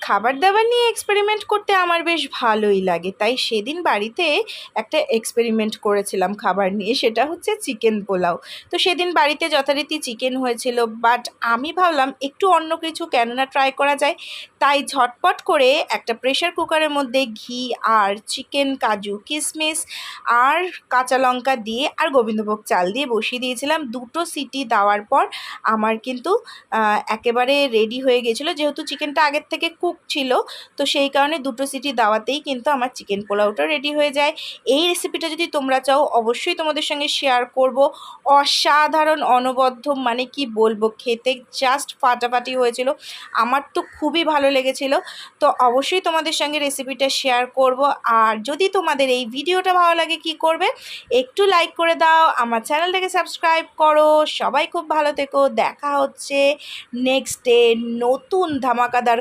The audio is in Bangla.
খাবার দাবার নিয়ে এক্সপেরিমেন্ট করতে আমার বেশ ভালোই লাগে, তাই সেদিন বাড়িতে একটা এক্সপেরিমেন্ট করেছিলাম খাবার নিয়ে, সেটা হচ্ছে চিকেন পোলাও। তো সেদিন বাড়িতে যথারীতি চিকেন হয়েছিল, বাট আমি ভাবলাম একটু অন্য কিছু কেননা ট্রাই করা যায়। তাই ঝটপট করে একটা প্রেশার কুকারের মধ্যে ঘি আর চিকেন, কাজু, কিশমিশ আর কাঁচা লঙ্কা দিয়ে আর গোবিন্দভোগ চাল দিয়ে বসিয়ে দিয়েছিলাম। দুটো সিটি দেওয়ার পর আমার কিন্তু একেবারে রেডি হয়ে গেছিলো। যেহেতু চিকেনটা আগের থেকে কুক ছিল, তো সেই কারণে দুটো সিটি দেওয়াতেই কিন্তু আমার চিকেন পোলাওটা রেডি হয়ে যায়। এই রেসিপিটা যদি তোমরা চাও অবশ্যই তোমাদের সঙ্গে শেয়ার করব। অসাধারণ, অনবদ্য, মানে কি বলবো, খেতে জাস্ট ফাটাফাটি হয়েছিল। আমার তো খুবই ভালো লেগেছিল। তো অবশ্যই তোমাদের সঙ্গে রেসিপিটা শেয়ার করব। আর যদি তোমাদের এই ভিডিওটা ভালো লাগে কি করবে, একটু লাইক করে দাও, আমার চ্যানেলটাকে সাবস্ক্রাইব করো। সবাই খুব ভালো থেকো। দেখা হচ্ছে নেক্সট ডে নতুন ধামাকাদার